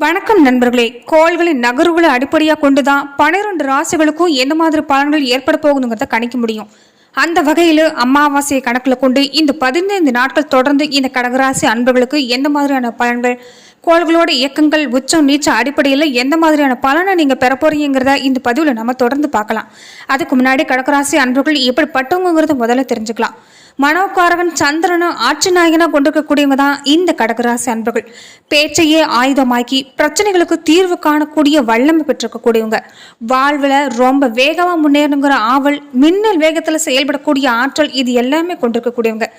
வணக்கம் நண்பர்களே. கோள்களின் நகர்வுகளை அடிப்படையாக கொண்டு தான் 12 ராசிகளுக்கும் எந்த மாதிரி பலன்கள் ஏற்பட போகுதுங்கிறத கணிக்க முடியும். அந்த வகையில் அமாவாசையை கணக்கில் கொண்டு இந்த 15 நாட்கள் தொடர்ந்து இந்த கடகராசி அன்பர்களுக்கு எந்த மாதிரியான பலன்கள், கோள்களோட இயக்கங்கள், உச்சம் நீச்ச அடிப்படையில் எந்த மாதிரியான பலனை நீங்கள் பெற போறீங்கிறத இந்த பதிவில் நம்ம தொடர்ந்து பார்க்கலாம். அதுக்கு முன்னாடி கடகராசி அன்பர்கள் எப்படிப்பட்டவங்கிறத முதல்ல தெரிஞ்சுக்கலாம். மனோகாரகன் சந்திரனும் ஆட்சி நாயகனாக கொண்டிருக்கக்கூடியவங்க தான் இந்த கடகராசி அன்பர்கள். பேச்சையே ஆயுதமாக்கி பிரச்சனைகளுக்கு தீர்வு காணக்கூடிய வல்லமை பெற்றிருக்கக்கூடியவங்க. வாழ்வில் ரொம்ப வேகமாக முன்னேறணுங்கிற ஆவல், மின்னல் வேகத்தில் செயல்படக்கூடிய ஆற்றல், இது எல்லாமே கொண்டிருக்கக்கூடியவங்க.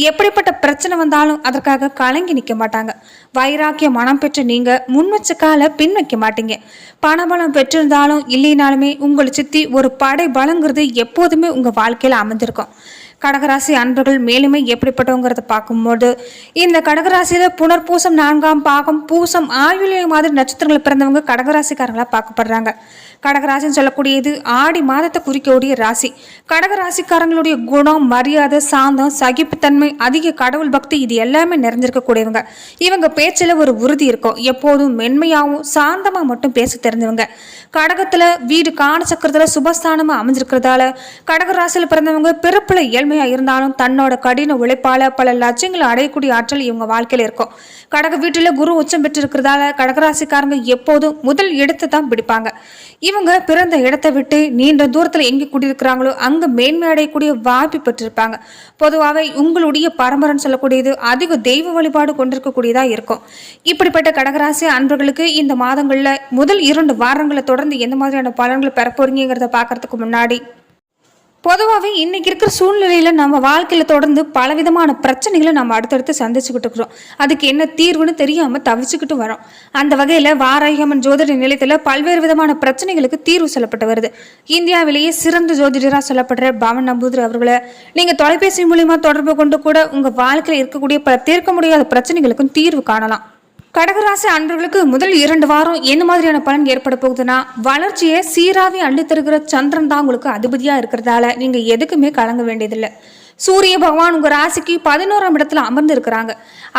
எப்படிப்பட்ட பிரச்சனை வந்தாலும் அதற்காக கலங்கி நிற்க மாட்டாங்க. வைராக்கிய மனம் பெற்று நீங்க முன் வச்ச கால பின் வைக்க மாட்டீங்க. பணபலம் பெற்றிருந்தாலும் இல்லைனாலுமே உங்களை சுத்தி ஒரு படை பலங்கிறது எப்போதுமே உங்க வாழ்க்கையில அமைந்திருக்கும். கடகராசி அன்பர்கள் மேலுமே எப்படிப்பட்டவங்கிறத பார்க்கும்போது இந்த கடகராசியில புனர்பூசம் 4ஆம் பாகம், பூசம், ஆயுள்ய மாதிரி நட்சத்திரங்கள் பிறந்தவங்க கடகராசிக்காரங்களா பார்க்கப்படுறாங்க. கடகராசின்னு சொல்லக்கூடியது ஆடி மாதத்தை குறிக்கக்கூடிய ராசி. கடகராசிக்காரங்களுடைய குணம், மரியாதை, சாந்தம், சகிப்புத்தன்மை, அதிக கடவுள் பக்தி, இது எல்லாமே நிறைஞ்சிருக்கக்கூடியவங்க. இவங்க பேச்சில் ஒரு உறுதி இருக்கும். எப்போதும் மென்மையாகவும் சாந்தமாக மட்டும் பேச தெரிஞ்சவங்க. கடகத்தில் வீடு காண சக்கரத்தில் சுபஸ்தானமாக அமைஞ்சிருக்கிறதால கடகராசியில் பிறந்தவங்க பிறப்பில் ஏழ்மையாக இருந்தாலும் தன்னோட கடின உழைப்பால் பல லட்சியங்களை அடையக்கூடிய ஆற்றல் இவங்க வாழ்க்கையில் இருக்கும். கடக வீட்டில் குரு உச்சம் பெற்றிருக்கிறதால கடகராசிக்காரங்க எப்போதும் முதல் இடத்தை தான் பிடிப்பாங்க. இவங்க பிறந்த இடத்தை விட்டு நீண்ட தூரத்தில் எங்கே குடியிருக்கிறாங்களோ அங்கே மேன்மை அடையக்கூடிய வாய்ப்பு பெற்றிருப்பாங்க. பொதுவாகவே உங்களுடைய பரம்பரைன்னு சொல்லக்கூடியது அதிக தெய்வ வழிபாடு கொண்டிருக்கக்கூடியதாக இருக்கும். இப்படிப்பட்ட கடகராசி அன்பர்களுக்கு இந்த மாதங்களில் முதல் 2 வாரங்களை தொடர்ந்து எந்த மாதிரியான பலன்களை பெற போறீங்கிறத பார்க்கறதுக்கு முன்னாடி, பொதுவாகவே இன்னைக்கு இருக்கிற சூழ்நிலையில நம்ம வாழ்க்கையில தொடர்ந்து பலவிதமான பிரச்சனைகளை நம்ம அடுத்தடுத்து சந்திச்சுக்கிட்டு இருக்கிறோம். அதுக்கு என்ன தீர்வுன்னு தெரியாம தவிச்சுக்கிட்டு வரோம். அந்த வகையில வாராகியம்மன் ஜோதிட நிலையத்துல பல்வேறு விதமான பிரச்சனைகளுக்கு தீர்வு சொல்லப்பட்டு வருது. இந்தியாவிலேயே சிறந்த ஜோதிடராக சொல்லப்படுற பவன் நம்பூதிரி அவர்களை நீங்க தொலைபேசி மூலியமா தொடர்பு கொண்டு கூட உங்க வாழ்க்கையில இருக்கக்கூடிய பல தீர்க்க முடியாத பிரச்சனைகளுக்கும் தீர்வு காணலாம். கடகராசி அன்பர்களுக்கு முதல் 2 வாரம் என்ன மாதிரியான பலன் ஏற்பட போகுதுன்னா, வளர்ச்சியை சீராவி அள்ளி தருகிற சந்திரன் தான் உங்களுக்கு அதிபதியா இருக்கிறதால நீங்க எதுக்குமே கலங்க வேண்டியதில்லை. சூரிய பகவான் உங்க ராசிக்கு 11ஆம் இடத்துல அமர்ந்து இருக்கிறாங்க.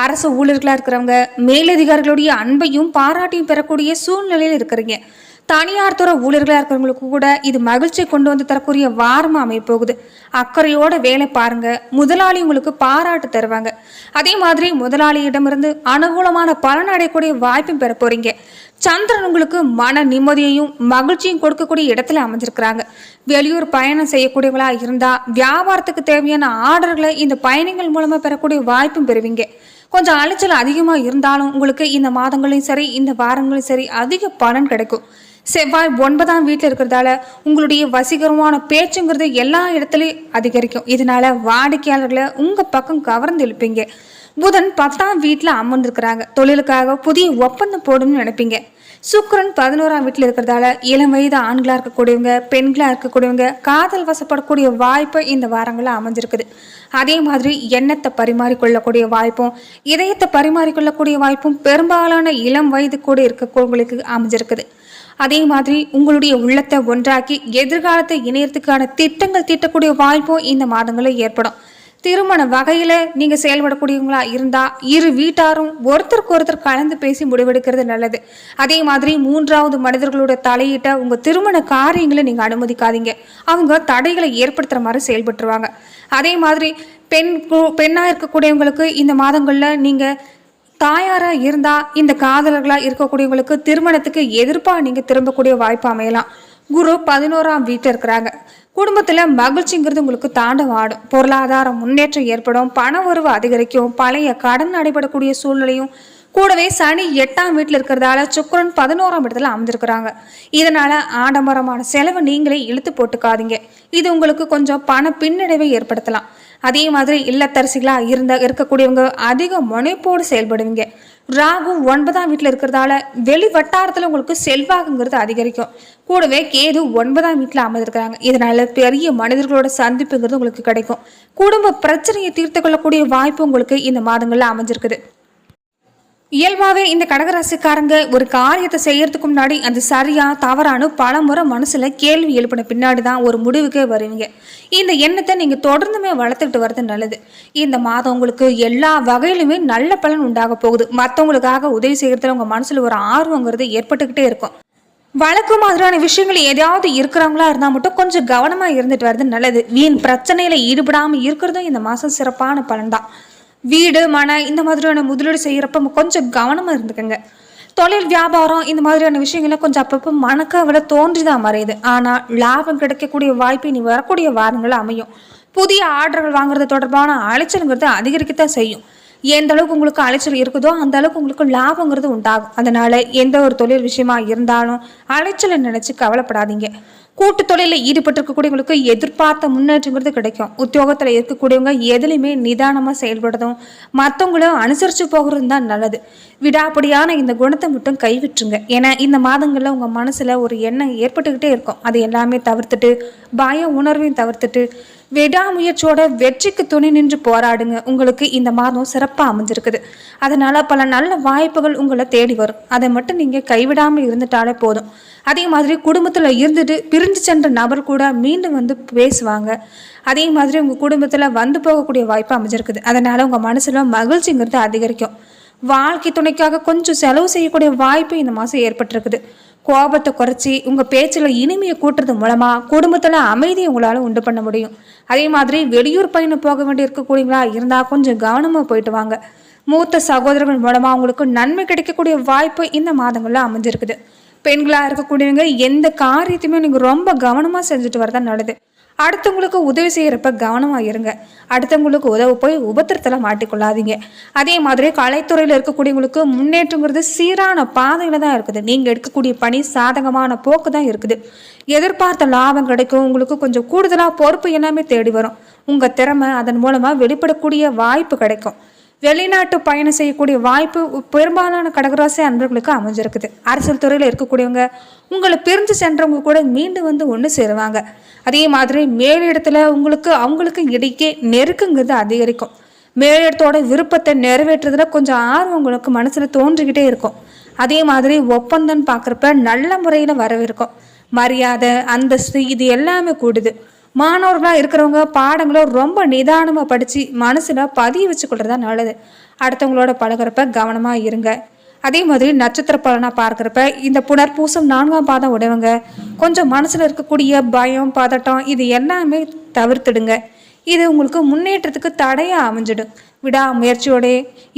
அரசு ஊழியர்களா இருக்கிறவங்க மேலதிகாரிகளுடைய அன்பையும் பாராட்டியும் பெறக்கூடிய சூழ்நிலையில் இருக்கிறீங்க. தனியார் துறை ஊழியர்களாக இருக்கிறவங்களுக்கு கூட இது மகிழ்ச்சியை கொண்டு வந்து தரக்கூடிய வாரமாக அமைப்போகுது. அக்கறையோட வேலை பாருங்க, முதலாளி உங்களுக்கு பாராட்டு தருவாங்க. அதே மாதிரி முதலாளியிடமிருந்து அனுகூலமான பலன் அடையக்கூடிய வாய்ப்பும் பெற போறீங்க. சந்திரன் உங்களுக்கு மன நிம்மதியையும் மகிழ்ச்சியும் கொடுக்கக்கூடிய இடத்துல அமைஞ்சிருக்கிறாங்க. வெளியூர் பயணம் செய்யக்கூடியவங்களா இருந்தா வியாபாரத்துக்கு தேவையான ஆர்டர்களை இந்த பயணங்கள் மூலமா பெறக்கூடிய வாய்ப்பும் பெறுவீங்க. கொஞ்சம் அலைச்சல் அதிகமாக இருந்தாலும் உங்களுக்கு இந்த மாதங்களையும் சரி இந்த வாரங்களையும் சரி அதிக பலன் கிடைக்கும். செவ்வாய் 9ஆம் வீட்டில் இருக்கிறதால உங்களுடைய வசீகரமான பேச்சுங்கிறது எல்லா இடத்துலையும் அதிகரிக்கும். இதனால வாடிக்கையாளர்களை உங்க பக்கம் கவர்ந்து இழுப்பீங்க. புதன் 10ஆம் வீட்டில் அமர்ந்திருக்கிறாங்க. தொழிலுக்காக புதிய ஒப்பந்தம் போடணும்னு நினைப்பீங்க. சுக்கிரன் 11ஆம் வீட்டில் இருக்கிறதால இளம் வயது ஆண்களாக இருக்கக்கூடியவங்க, பெண்களாக இருக்கக்கூடியவங்க காதல் வசப்படக்கூடிய வாய்ப்பு இந்த வாரங்களில் அமைஞ்சிருக்குது. அதே மாதிரி எண்ணத்தை பரிமாறிக்கொள்ளக்கூடிய வாய்ப்பும் இதயத்தை பரிமாறிக்கொள்ளக்கூடிய வாய்ப்பும் பெரும்பாலான இளம் வயது கூட இருக்கக்கூடியவங்களுக்கு அமைஞ்சிருக்குது. அதே மாதிரி உங்களுடைய உள்ளத்தை ஒன்றாக்கி எதிர்காலத்தை இணையத்துக்கான திட்டங்கள் தீட்டக்கூடிய வாய்ப்பும் இந்த மாதங்களில் ஏற்படும். திருமண வகையில நீங்க செயல்படக்கூடியவங்களா இருந்தா இரு வீட்டாரும் ஒருத்தருக்கு ஒருத்தர் கலந்து பேசி முடிவெடுக்கிறது நல்லது. அதே மாதிரி 3வது மனிதர்களோட தலையிட்ட உங்க திருமண காரியங்களை நீங்க அனுமதிக்காதீங்க. அவங்க தடைகளை ஏற்படுத்துற மாதிரி செயல்பட்டுருவாங்க. அதே மாதிரி பெண்ணா இருக்கக்கூடியவங்களுக்கு இந்த மாதங்கள்ல நீங்க தாயாரா இருந்தா இந்த காதலர்களா இருக்கக்கூடியவங்களுக்கு திருமணத்துக்கு எதிர்ப்பா நீங்க திரும்பக்கூடிய வாய்ப்பு அமையலாம். குரு 11ஆம் வீட்டில் இருக்கிறாங்க. குடும்பத்துல மகிழ்ச்சிங்கிறது உங்களுக்கு தாண்டவாடும். பொருளாதார முன்னேற்றம் ஏற்படும். பண உறவு அதிகரிக்கும். பழைய கடன் அடைபடக்கூடிய சூழ்நிலையும் கூடவே சனி 8ஆம் வீட்டில் இருக்கிறதால சுக்கிரன் 11ஆம் இடத்துல அமைஞ்சிருக்கிறாங்க. இதனால ஆடம்பரமான செலவு நீங்களே இழுத்து போட்டுக்காதீங்க. இது உங்களுக்கு கொஞ்சம் பண பின்னடைவை ஏற்படுத்தலாம். அதே மாதிரி இல்லத்தரசிகளா இருக்கக்கூடியவங்க அதிக முனைப்போடு செயல்படுவீங்க. ராகு 9ஆம் வீட்டில் இருக்கிறதால வெளி வட்டாரத்தில் உங்களுக்கு செல்வாக்குங்கிறது அதிகரிக்கும். கூடவே கேது 9ஆம் வீட்டில் அமைந்திருக்கிறாங்க. இதனால பெரிய மனிதர்களோட சந்திப்புங்கிறது உங்களுக்கு கிடைக்கும். குடும்ப பிரச்சனையை தீர்த்து கொள்ளக்கூடிய வாய்ப்பு உங்களுக்கு இந்த மாதங்கள்ல அமைஞ்சிருக்குது. இயல்பாகவே இந்த கடகராசிக்காரங்க ஒரு காரியத்தை செய்யறதுக்கு முன்னாடி அது சரியா தவறானு பல முறை மனசுல கேள்வி எழுப்பின பின்னாடி தான் ஒரு முடிவுக்கே வருவீங்க. இந்த எண்ணத்தை நீங்க தொடர்ந்துமே வளர்த்துக்கிட்டு வர்றது நல்லது. இந்த மாதம் உங்களுக்கு எல்லா வகையிலுமே நல்ல பலன் உண்டாக போகுது. மற்றவங்களுக்காக உதவி செய்யறதுல உங்க மனசுல ஒரு ஆர்வங்கிறது ஏற்பட்டுக்கிட்டே இருக்கும். வழக்கு மாதிரியான விஷயங்கள் ஏதாவது இருக்கிறவங்களா இருந்தால் மட்டும் கொஞ்சம் கவனமாக இருந்துட்டு வர்றது நல்லது. வீண் பிரச்சனையில் ஈடுபடாமல் இருக்கிறதும் இந்த மாதம் சிறப்பான பலன் தான். வீடு மன இந்த மாதிரியான முதலீடு செய்கிறப்ப கொஞ்சம் கவனமாக இருந்துக்கங்க. தொழில் வியாபாரம் இந்த மாதிரியான விஷயங்கள்ல கொஞ்சம் அப்பப்போ மனக்கவலை தோன்றிதான் மறையுது. ஆனால் லாபம் கிடைக்கக்கூடிய வாய்ப்பு இனி வரக்கூடிய வாரங்கள் அமையும். புதிய ஆர்டர்கள் வாங்குறது தொடர்பான அலைச்சலுங்கிறது அதிகரிக்கத்தான் செய்யும். எந்த அளவுக்கு உங்களுக்கு அலைச்சல் இருக்குதோ அந்த அளவுக்கு உங்களுக்கு லாபங்கிறது உண்டாகும். அதனால எந்த ஒரு தொழில் விஷயமா இருந்தாலும் அலைச்சலை நினைச்சு கவலைப்படாதீங்க. கூட்டு தொழிலில் ஈடுபட்டிருக்கக்கூடியவங்களுக்கு எதிர்பார்த்த முன்னேற்றங்கிறது கிடைக்கும். உத்தியோகத்தில் இருக்கக்கூடியவங்க எதுலையுமே நிதானமாக செயல்படுறதும் மற்றவங்களும் அனுசரித்து போகிறதும் தான் நல்லது. விடாப்படியான இந்த குணத்தை மட்டும் கைவிட்டுருங்க. ஏன்னா இந்த மாதங்களில் உங்கள் மனசில் ஒரு எண்ணம் ஏற்பட்டுக்கிட்டே இருக்கும். அது எல்லாமே தவிர்த்துட்டு பய உணர்வையும் தவிர்த்துட்டு விடாமுயற்சியோட வெற்றிக்கு துணை நின்று போராடுங்க. உங்களுக்கு இந்த மாதம் சிறப்பாக அமைஞ்சிருக்குது. அதனால பல நல்ல வாய்ப்புகள் உங்களை தேடி வரும். அதை மட்டும் நீங்கள் கைவிடாமல் இருந்துட்டாலே போதும். அதே மாதிரி குடும்பத்தில் இருந்துட்டு பிரிஞ்சு சென்ற நபர் கூட மீண்டும் வந்து பேசுவாங்க. அதே மாதிரி உங்கள் குடும்பத்தில் வந்து போகக்கூடிய வாய்ப்பு அமைஞ்சிருக்குது. அதனால உங்கள் மனசில் மகிழ்ச்சிங்கிறது அதிகரிக்கும். வாழ்க்கை துணைக்காக கொஞ்சம் செலவு செய்யக்கூடிய வாய்ப்பு இந்த மாதம் ஏற்பட்டிருக்குது. கோபத்தை குறைச்சி உங்கள் பேச்சில் இனிமையை கூட்டுறது மூலமாக குடும்பத்தில் அமைதியை உங்களால் உண்டு பண்ண முடியும். அதே மாதிரி வெளியூர் பயணம் போக வேண்டி இருக்கக்கூடியங்களா இருந்தால் கொஞ்சம் கவனமாக போயிட்டு வாங்க. மூத்த சகோதரர்கள் மூலமாக உங்களுக்கு நன்மை கிடைக்கக்கூடிய வாய்ப்பு இந்த மாதங்களில் அமைஞ்சிருக்குது. பெண்களாக இருக்கக்கூடியவங்க எந்த காரியத்தையுமே நீங்கள் ரொம்ப கவனமாக செஞ்சுட்டு வரதான் நல்லது. அடுத்தவங்களுக்கு உதவி செய்கிறப்ப கவனமாக இருங்க. அடுத்தவங்களுக்கு உதவ போய் உபத்திரத்தில் மாட்டிக்கொள்ளாதீங்க. அதே மாதிரி கலைத்துறையில் இருக்கக்கூடியவங்களுக்கு முன்னேற்றங்கிறது சீரான பாதையில் தான் இருக்குது. நீங்கள் எடுக்கக்கூடிய பணி சாதகமான போக்கு தான் இருக்குது. எதிர்பார்த்த லாபம் கிடைக்கும். உங்களுக்கு கொஞ்சம் கூடுதலாக பொறுப்பு எல்லாமே தேடி வரும். உங்கள் திறமை அதன் மூலமாக வெளிப்படக்கூடிய வாய்ப்பு கிடைக்கும். வெளிநாட்டு பயணம் செய்யக்கூடிய வாய்ப்பு பெரும்பாலான கடகராசி அன்பர்களுக்கு அமைஞ்சிருக்குது. அரசியல் துறையில் இருக்கக்கூடியவங்க உங்களை பிரிஞ்சு சென்றவங்க கூட மீண்டும் வந்து ஒன்று சேருவாங்க. அதே மாதிரி மேலிடத்துல அவங்களுக்கு இடையே நெருக்கங்கிறது அதிகரிக்கும். மேலிடத்தோட விருப்பத்தை நிறைவேற்றுறதுல கொஞ்சம் ஆர்வம் உங்களுக்கு மனசுல தோன்றிக்கிட்டே இருக்கும். அதே மாதிரி ஒப்பந்தம் பார்க்குறப்ப நல்ல முறையில் வரவிருக்கும். மரியாதை அந்தஸ்து இது எல்லாமே கூடுது. மாணவர்களாக இருக்கிறவங்க பாடங்களோ ரொம்ப நிதானமாக படித்து மனசில் பதிய வச்சு கொள்றதா நல்லது. அடுத்தவங்களோட பழகிறப்ப கவனமாக இருங்க. அதே மாதிரி நட்சத்திர பலனாக பார்க்குறப்ப இந்த புனர்பூசம் 4ஆம் பாதம் உடையவங்க கொஞ்சம் மனசில் இருக்கக்கூடிய பயம் பதட்டம் இது எல்லாமே தவிர்த்துடுங்க. இது உங்களுக்கு முன்னேற்றத்துக்கு தடையாக அமைஞ்சிடும். விடாமுயற்சியோட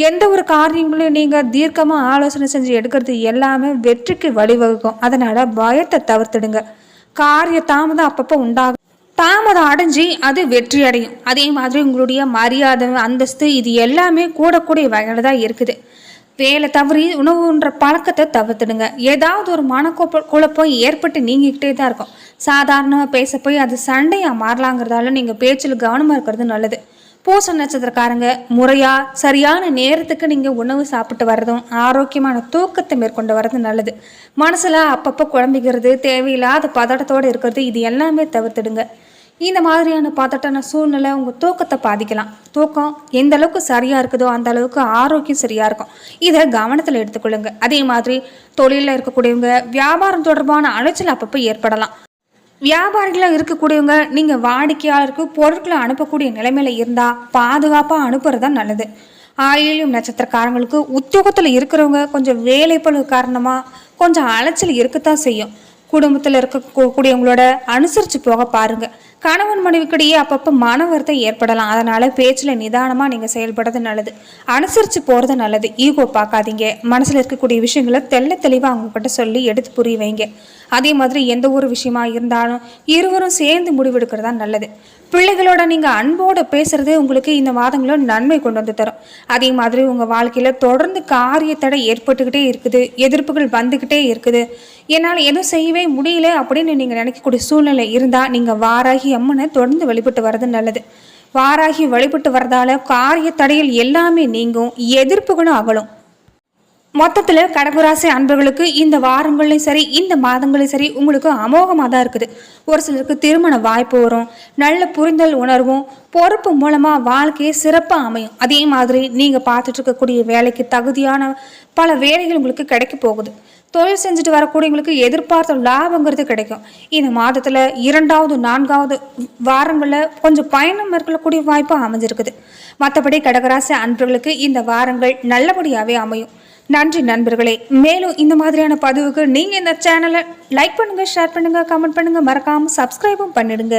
எந்த ஒரு காரியங்களையும் நீங்கள் தீர்க்கமாக ஆலோசனை செஞ்சு எடுக்கிறது எல்லாமே வெற்றிக்கு வழிவகுக்கும். அதனால் பயத்தை தவிர்த்துடுங்க. காரிய தாமதம் அப்பப்போ உண்டாகும். தாமதம் அடைஞ்சு அது வெற்றி அடையும். அதே மாதிரி உங்களுடைய மரியாதை அந்தஸ்து இது எல்லாமே கூடக்கூடிய வகையில் தான் இருக்குது. வேலை தவறி உணவுன்ற பழக்கத்தை தவிர்த்துடுங்க. ஏதாவது ஒரு குழப்பம் ஏற்பட்டு நீங்கிக்கிட்டே தான் இருக்கும். சாதாரணமாக பேச போய் அது சண்டையாக மாறலாங்கிறதால நீங்கள் பேச்சில் கவனமாக இருக்கிறது நல்லது. பூச நட்சத்திரக்காரங்க முறையாக சரியான நேரத்துக்கு நீங்கள் உணவு சாப்பிட்டு வர்றதும் ஆரோக்கியமான தூக்கத்தை மேற்கொண்டு வர்றது நல்லது. மனசில் அப்பப்போ குழம்பிக்கிறது தேவையில்லாத பதட்டத்தோடு இருக்கிறது இது எல்லாமே தவிர்த்துடுங்க. இந்த மாதிரியான பதட்டான சூழ்நிலை உங்கள் தூக்கத்தை பாதிக்கலாம். தூக்கம் எந்த அளவுக்கு சரியாக இருக்குதோ அந்த அளவுக்கு ஆரோக்கியம் சரியாக இருக்கும். இதை கவனத்தில் எடுத்துக்கொள்ளுங்க. அதே மாதிரி தொழிலில் இருக்கக்கூடியவங்க வியாபாரம் தொடர்பான அலைச்சல் அப்பப்போ ஏற்படலாம். வியாபாரிகளாக இருக்கக்கூடியவங்க நீங்கள் வாடிக்கையாளருக்கு பொருட்களை அனுப்பக்கூடிய நிலைமையில இருந்தால் பாதுகாப்பாக அனுப்புறது தான் நல்லது. ஆயிலும் நட்சத்திரக்காரங்களுக்கு உத்தியோகத்தில் இருக்கிறவங்க கொஞ்சம் வேலைப்பளு காரணமாக கொஞ்சம் அலைச்சல் இருக்கத்தான் செய்யும். குடும்பத்தில் இருக்கக்கூடியவங்களோட அனுசரித்து போக பாருங்கள். கணவன் மனைவிக்கிடையே அப்பப்போ மன வருத்தம் ஏற்படலாம். அதனால் பேச்சில் நிதானமாக நீங்கள் செயல்படுறது நல்லது. அனுசரித்து போகிறது நல்லது. ஈகோ பார்க்காதீங்க. மனசில் இருக்கக்கூடிய விஷயங்களை தெளிவாக அவங்கக்கிட்ட சொல்லி எடுத்து புரிய வைங்க. அதே மாதிரி எந்த ஒரு விஷயமா இருந்தாலும் இருவரும் சேர்ந்து முடிவெடுக்கிறது தான் நல்லது. பிள்ளைகளோட நீங்கள் அன்போடு பேசுறது உங்களுக்கு இந்த மாதங்களும் நன்மை கொண்டு வந்து தரும். அதே மாதிரி உங்கள் வாழ்க்கையில் தொடர்ந்து காரியத்தடை ஏற்பட்டுக்கிட்டே இருக்குது. எதிர்ப்புகள் வந்துக்கிட்டே இருக்குது. என்னால் எதுவும் செய்யவே முடியல அப்படின்னு நீங்கள் நினைக்கக்கூடிய சூழ்நிலை இருந்தால் நீங்கள் வாராகி அம்மனை தொடர்ந்து வழிபட்டு வர்றது நல்லது. வாராகி வழிபட்டு வர்றதால காரிய தடையில் எல்லாமே நீங்கும். எதிர்ப்புகளும் அகலும். மொத்தத்தில் கடகராசி அன்பர்களுக்கு இந்த வாரங்களையும் சரி இந்த மாதங்களையும் சரி உங்களுக்கு அமோகமாக தான் இருக்குது. ஒரு சிலருக்கு திருமண வாய்ப்பு வரும், நல்ல புரிதல் உணர்வும் பொறுப்பு மூலமாக வாழ்க்கையை சிறப்பாக அமையும். அதே மாதிரி நீங்கள் பார்த்துட்டு இருக்கக்கூடிய வேலைக்கு தகுதியான பல வேலைகள் உங்களுக்கு கிடைக்க போகுது. தொழில் செஞ்சுட்டு வரக்கூடியவங்களுக்கு எதிர்பார்த்த லாபங்கிறது கிடைக்கும். இந்த மாதத்தில் 2வது 4வது வாரங்களில் கொஞ்சம் பயணம் மேற்கொள்ளக்கூடிய வாய்ப்பு அமைஞ்சிருக்குது. மற்றபடி கடகராசி அன்பர்களுக்கு இந்த வாரங்கள் நல்லபடியாகவே அமையும். நன்றி நண்பர்களே. மேலும் இந்த மாதிரியான பதிவுக்கு நீங்கள் இந்த சேனலை லைக் பண்ணுங்கள், ஷேர் பண்ணுங்கள், கமெண்ட் பண்ணுங்கள், மறக்காமல் சப்ஸ்கிரைபும் பண்ணிடுங்க.